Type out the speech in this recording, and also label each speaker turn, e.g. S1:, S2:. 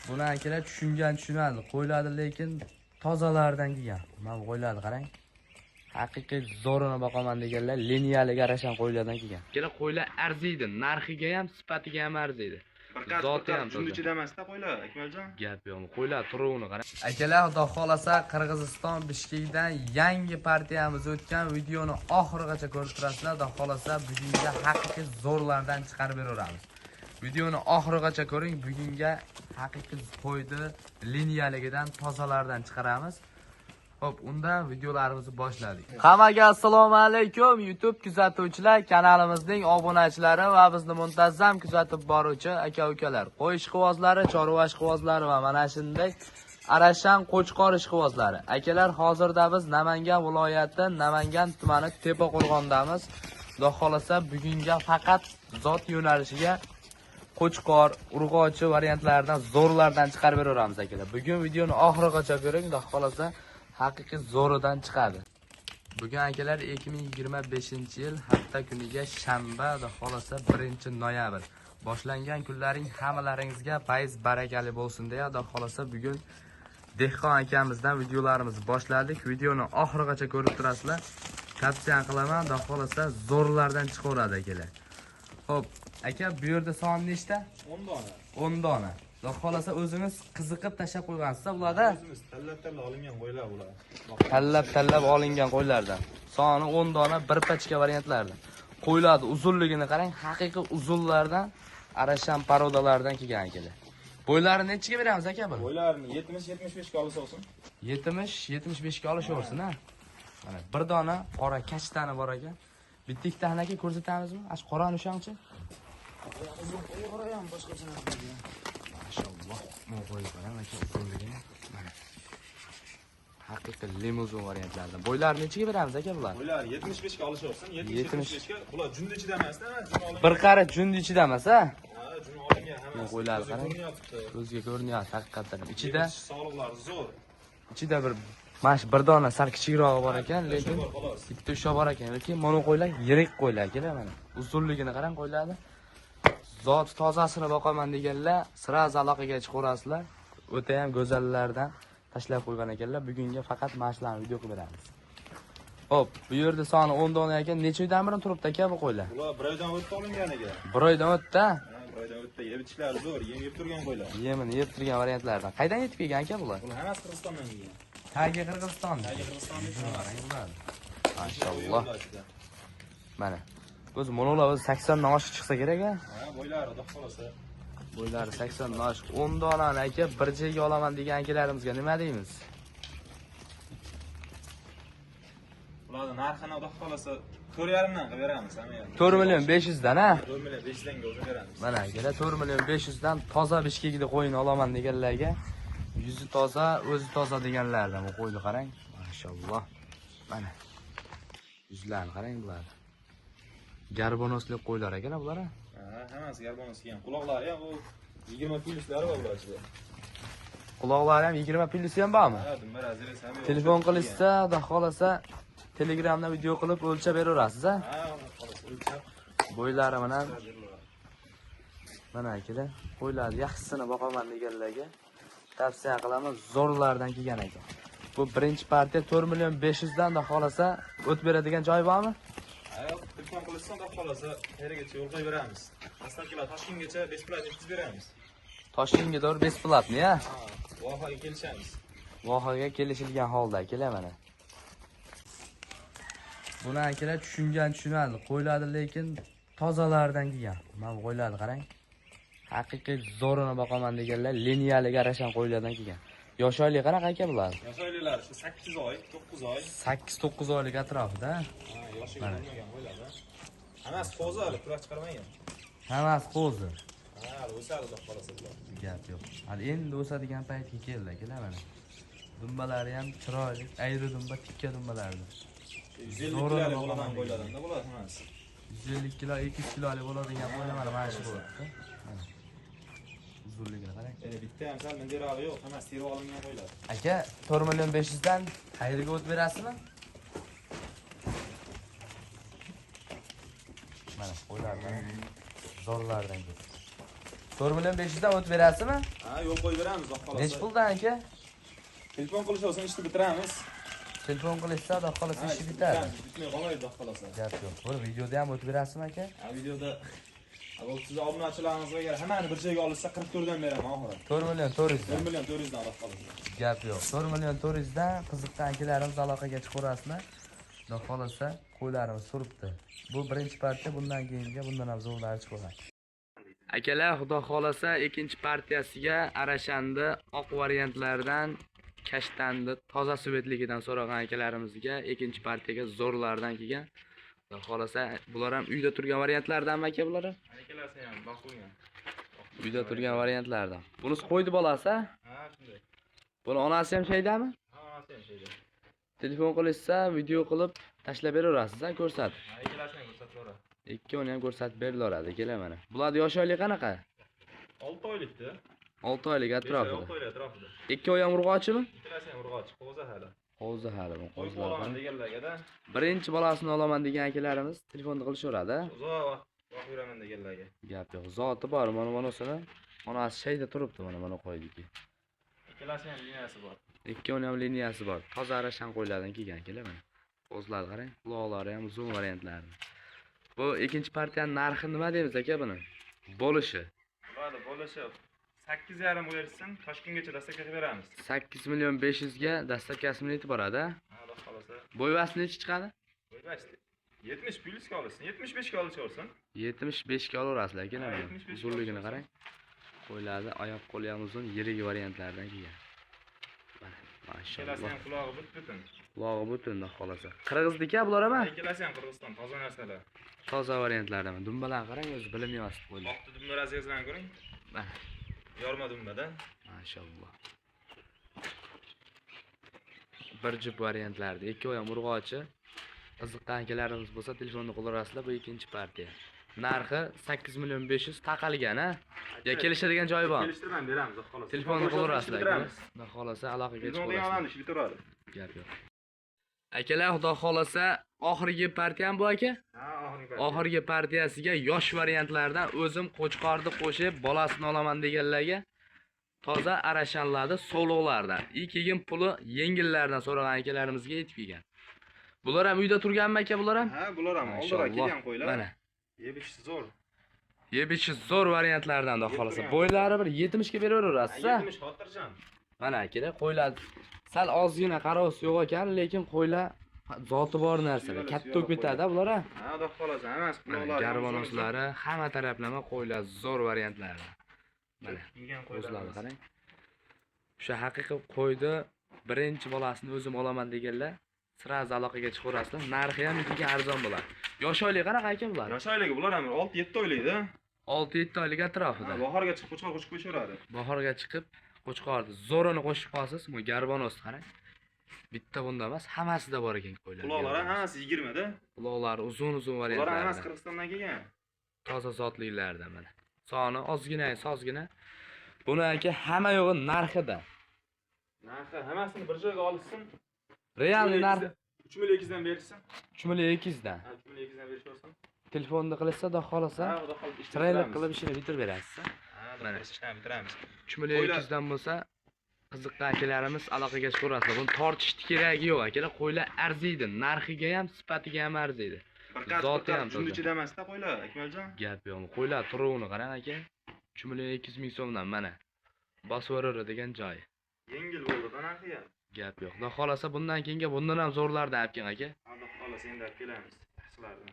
S1: Buni akalar tushunadi. Qo'yiladi, lekin tozalardan kelgan. Mana qo'yiladi, qarang. Haqiqiy zo'rini boqaman deganlar liniyalik arashan qo'ylardan kelgan. Akalar qo'ylar arziydi, narxiga ham, sifatiga ham arziydi. Zoti ham
S2: shunday chidamasda qo'ylar, Akmaljon.
S1: Gap yo'q. Qo'ylar turuvini qarang. Akalar, xudo xolasa Qirg'iziston Bishkekdan yangi partiyamiz o'tgan videoni oxirigacha ko'rib turasizlar. Xudo xolasa bugunga haqiqiy zo'rlardan chiqarib beramiz. Videoni oxirigacha ko'ring. Bugunga haqiqiy qo'ydi liniyaligidan, tozalardan chiqaramiz. Hop, unda videolarimizni boshladik. Hammaga assalomu alaykum YouTube kuzatuvchilar, kanalimizning obunachilari va bizni muntazam kuzatib boruvchi aka-ukalar. Qo'y ishqibozlari, chorva ishqibozlari va mana shunday Arashan Qo'chqor ishqibozlari. Akalar, hozirda biz Namangan viloyati, Namangan tumani Tepaqo'rg'ondamiz. Xudo xolasa bugunga faqat zot yo'nalishiga Qo'chqor, urg'ochi variantlaridan zo'rlardan chiqarib beramiz akalar. Bugun videoni oxirigacha ko'ring, xudo xolasa haqiqiy zo'ridan chiqadi. Bugun akalar 2025-yil hafta kuniga shanba, xudo xolasa 1-noyabr. Boshlangan kunlaring hammalaringizga fayz barakali bo'lsin deya, xudo xolasa bugun Dehqon akamizdan videolarimizni boshladik. Videoni oxirigacha ko'rib turasizlar. Tavsiya qilaman, xudo xolasa zo'rlardan chiqaveradi akalar. Xo'p, aka, bu yerda son nechta?
S2: 10 dona.
S1: 10 dona. Xudo xolasa o'zingiz qiziqib tashlab qo'ygansiz-da bularda?
S2: O'zimiz tanlab olingan qo'ylar bular.
S1: Tanlab olingan qo'ylardan. Soni 10 dona, bir pachka variantlardan. Qo'ylarning uzunligini qarang, haqiqiy uzunlardan, arashan parodalardan kelgan akalar. Bo'ylarini nechiga beramiz aka buni?
S2: Qo'ylarni 70-75 ga olsa olsin.
S1: 70-75 ga olishaversin, ha. Mana bir dona qora kashtani bor ekan. Bitta ikkitani aka ko'rsatamizmi? Ash qorani o'shanchi?
S2: Qora ham boshqacha.
S1: Mashalloh. Mana qo'yib qarang aka uzunligini. Mana. Haqiqiy limuzin variantlardan. Bo'ylar nechiga beramiz aka bular?
S2: Bo'ylar 75 ga olishaversin. 70-75 ga. Bular jundi ichida emasda, jun olingan.
S1: Bir qari jundi ichida emas, ha?
S2: Ha, jun olingan hamma.
S1: Qo'ylar qarang. Ko'zga ko'rinyapti haqiqatan. Ichida
S2: sog'liqlari zo'r.
S1: Ichida mash bir dona sal kichikrog'i bor ekan, lekin bitta usha bor ekan. Lekin mono qo'ylar yirik qo'ylar kelar mana. Uzunligini qarang qo'ylarni. Zot tozasini boqaman deganlar, siraz aloqaga chiqarasizlar. O'ta ham go'zallardan tashlab qo'ygan ekanlar. Bugunga faqat mashlarni video qilib beramiz. Hop, bu yerda soni 10 dona ekan. Necha oydan beri turibdi aka bu qo'ylar?
S2: Bular 1 oydan o'tdi olinganiga.
S1: 1 oydan o'tdi.
S2: Ha, 1 oydan o'tdi. Yeb-ichlari zo'r, yeb turgan qo'ylar.
S1: Yemini yeb turgan variantlardan. Qaydan yetib kelgan aka bular?
S2: Bular hammasi Qirg'izistondan kelgan.
S1: Tagi Qirg'iziston.
S2: Qirg'izistondan.
S1: Mashalloh. Mana. O'zi monolar 80 dan oshiq chiqsa kerak a?
S2: Ha, bo'ylari xudo xolasa.
S1: Bo'ylari 80 dan oshiq. 10 donani aka bir joyga olaman degan akalarimizga nima deymiz?
S2: Bularning narxini xudo xolasa 4,5 dan qilib beramiz, hamma.
S1: 4 million 500 dan a?
S2: 4 million 500 dan o'zib beramiz.
S1: Mana akalar 4 million 500 dan toza Bishkekda qo'yni olaman deganlarga yuzi toza, o'zi toza deganlardan bu qo'yni qarang. Mashalloh. Mana. Yuzlarini qarang bular. Garbonosli qo'ylar ekan bular.
S2: Ha, hammasi garbonos kelgan. Quloqlari ham u 20 plyuslari bor bular ichida.
S1: Quloqlari ham 20 plyusi ham bormi?
S2: Ha, dumbar azirasi ham.
S1: Telefon qilishsa, xudo xolasa Telegramdan video qilib o'lchab beraverasiz, a?
S2: Ha, xolos o'lchab.
S1: Bo'ylari bilan mana akalar, qo'ylar yaxshisini boqaman deganlarga tavsiya qilaman, zo'rlardan kelgan ekan. Bu birinchi partiya 4 million 500 dan da xolasa o't beradigan joy bormi?
S2: Ha, telefon qilishsa, xudo xolasa qayergacha yo'l qo'yib beramiz. Astakilar Toshkentgacha besplat yetkazib beramiz.
S1: Toshkentga doğru besplatni, ha?
S2: Ha, Vohaga kelishamiz.
S1: Vohaga kelishilgan holda akalar mana. Buni akalar tushunadi. Qo'yiladi, lekin tozalardan kelgan. Mana bu qo'ylarni qarang. Haqiqiy zo'rini boqaman deganlar liniyalik arashan qo'ylardan kelgan. Yosh oylik qanaqa aka bular?
S2: Yosh oyliklar 8 oy, 9 oy.
S1: 8-9 oylik atrofida.
S2: Ha, yoshiga bo'lmagan qo'ylar-da. Hammasi qo'zi hali tuproq chiqarmagan.
S1: Hammasi qo'zi.
S2: Ha, o'sadi xudo xolasa bular.
S1: Gap yo'q. Hali endi o'sadigan paytga keldi akalar mana. Dumbalari ham chiroyli, ayri dumba, tikka dumbalardi.
S2: 150 kilolik bo'ladigan qo'ylardan-da bular hammasi.
S1: 150 kilo, 200 kilolik bo'ladigan qo'ylar mana shu bo'ladi. Mana. Uzunligini qarang.
S2: Bitta ham sal mendirog'i yo'q, hammasi terib olingan qo'ylar.
S1: Aka, 4 million 500 dan qayerga o't berasizmi? Mana qo'ylardan zo'rlardan keldi. 4 million 500 dan o'tib berasizmi?
S2: Ha, yo'l qo'yib beramiz, xudo xolasa.
S1: Nech puldan aka?
S2: Telefon qilish olsin, ishni bitiramiz.
S1: Telefon qilishsa, xudo xolasa ishi
S2: Ha,
S1: bitadi.
S2: Bitmay qolmaydi, xudo xolasa.
S1: Gap yo'q. Bu videoda ham o'tib berasizmi aka?
S2: Ha, videoda bu sizni obunachilaringizga agar hammani bir joyga olishsa 44 dan beraman oxiri.
S1: 4 million 400
S2: 1
S1: dan.
S2: million 400 dan, xudo xolasa.
S1: Gap yo'q. 4 million 400 dan qiziqqan akalarimiz aloqaga chiqaverasizlar. Xudo xolasa qo'ylarimiz suribdi. Bu birinchi partiya, bundan keyingi bundan ham zo'rlari chiqadi. Akalar, xudo xolasa ikkinchi partiyasiga arashandi oq variantlardan kashtandi, toza svetligidan so'ragan akalarimizga ikkinchi partiyaga zo'rlardan kelgan. Xudo xolasa bular ham uyda turgan variantlardanmi aka bular?
S2: Akalarsa ham boqilgan.
S1: Uyda turgan variantlardan. Bunisi qo'ydi bolasi?
S2: Ha, shunday.
S1: Buni onasi ham shaydami?
S2: Ha, onasi ham shayda.
S1: Telefon qilishsa, video qilib tashlab beraverasiz, ko'rsat.
S2: Ha, akalarsa ham ko'rsatib.
S1: Ikkovini ham ko'rsatib berilaveradi, kelar mana. Bular yosh oylik qanaqa?
S2: 6 oylikda.
S1: 6 oylik
S2: 6
S1: atrofida.
S2: oylik atrofida.
S1: Ikkovi ham urg'ochimi?
S2: Ikkalasi ham urg'och, qo'za hali.
S1: Hozir hali bu
S2: Qo'yib olaman deganlarga-da.
S1: Birinchi bolasini olaman degan akalarimiz telefonda qilishaveradi.
S2: Uzoq vaqt yuraman deganlarga.
S1: Gap yo'q. Zoti bor, mana bunusini onasi shayda turibdi, mana qo'ydiki.
S2: Ikkalasi ham liniyasi bor.
S1: Ikkovini ham liniyasi bor. Toza arashan qo'ylardan kelgan akalar mana. O'zlari qarang, quloqlari ham uzun variantlarni. Bu ikkinchi partiyaning narxi nima deymiz aka buni? Bo'lishi.
S2: Bo'ladi, bo'lishi 8,5 o'lirsin, Toshkentgacha dastlab beramiz.
S1: 8 million 500 ga dastlabkasini yetib boradi.
S2: Xudo xolasa.
S1: Bo'yvasi necha chiqadi?
S2: Bo'yvasi 70 plyusga olsin, 75 ga olishaversin.
S1: 75 ga olaverasizlar aka.
S2: Ha, 75 ga
S1: Uzunligini
S2: olasiz.
S1: qarang. Qo'ylarni oyoq qo'li ham uzun, yirik variantlardan kelgan. Mana,
S2: Ikkalasi
S1: mashalloh.
S2: ham qulog'i butun.
S1: Qulog'i butun, xohlasa. Qirg'izniki bular ham?
S2: Ikkalasi ham Qirg'iziston, toza narsalar.
S1: Toza variantlardan. Dumbalarni qarang, o'zi bilinmayapti qo'ylar.
S2: Oqni dumba raziyasini ko'ring.
S1: Mana,
S2: Yorma dumbada.
S1: mashalloh. Bir jup variantlarda, ikkovi ham urg'ochi. Qiziqqan akalarimiz bo'lsa, telefonni qo'llaverasizlar, bu ikkinchi partiya. Narxi 8 million 500 taqalgan, ha? Ya kelishadigan joyi bor.
S2: Kelishtirib beramiz, xolos.
S1: Telefonni qo'llaverasizlar. Xudo xolasa aloqaga
S2: Telefonni
S1: chiqasiz.
S2: yo'nalish bitiradi.
S1: Gap yo'q. Akalar, xudo xolasa oxirgi partiya ham bu aka?
S2: Ha, oxirgi.
S1: Oxirgi partiyasiga yosh variantlardan o'zim qo'chqorni qo'shib, bolasini olaman deganlarga toza arashanlarni sovliqlardan. Ikigin puli yengillardan so'ragan akalarimizga yetib kelgan. Bular ham uyda turganmi aka bular ham?
S2: Ha, bular ham oldira kelgan qo'ylar.
S1: Mana.
S2: Yebish zo'r.
S1: Yebishi zo'r variantlardan xudo xolasa. Bo'ylari bir 70 ga beraverasiz, ha?
S2: 70 xotirjam.
S1: Mana akalar, qo'ylar sal ozgina qarovs yo'q ekan, lekin qo'ylar zoti bor narsalar. Katta o'kitadi bular, ha?
S2: Ha, xudo xolasa, hammasi quloqlari.
S1: Garbonoslari, hamma taraflama qo'ylar zo'r variantlar. Mana,
S2: Yegan
S1: o'zlari
S2: qo'ylar.
S1: qarang. O'sha haqiqiy qo'ydi birinchi bolasini o'zim olaman deganlar, sraz aloqaga chiqaverasizlar. Narxi ham juda arzon bo'ladi. Yosh oylik qanaqa aka bular?
S2: Yosh oyligi bular ham 6-7 oylikda.
S1: 6-7 oylik atrofida.
S2: Bahorga chiqib qo'chqor qo'shib qo'yishaveradi.
S1: Bahorga chiqib qo'chqorni zo'rini qo'shib qolsiz, bu garbonosni qarang. Bitta bunda emas, hammasida bor ekan qo'ylar.
S2: Quloqlari hammasi 20 da.
S1: Quloqlari uzun
S2: Ular
S1: variantlar.
S2: hammasi Qirg'izistondan kelgan.
S1: Toza zotliklardan mana. Soni sozgina. Buni aka hamma yo'g'i narxida.
S2: Narxi hammasini bir joyga olishsin.
S1: Realniy narxi
S2: 3 million 200 dan berishsin.
S1: 3 million 200 dan.
S2: Ha, 3 million 200 dan berishsin.
S1: Telefonni qilsa, xudo xolasa,
S2: Ha, xudo xolasa
S1: treyler qilib ishini bitirib berasiz.
S2: Ha, mana ishni bitiramiz.
S1: 3 million 200 dan bo'lsa, qiziqqan akalarimiz aloqaga chiqaverasizlar. Buni tortishni keragi yo'q, akalar. Qo'ylar arziydi, narxiga ham, sifatiga ham arziydi. Zoti ham
S2: shunday chidamasda qo'ylar, Akmaljon.
S1: Gap yo'q. Qo'ylar turuvini qarang aka. 3 million 200 ming so'mdan mana. Bosvorori degan joy.
S2: Yengil bo'ldi, narxi ham.
S1: Gap yo'q. Xudo xolasa bundan keyingi bundan ham zo'rlarda olib keling aka.
S2: Xudo xolasa endi olib kelamiz. Yaxshilarni.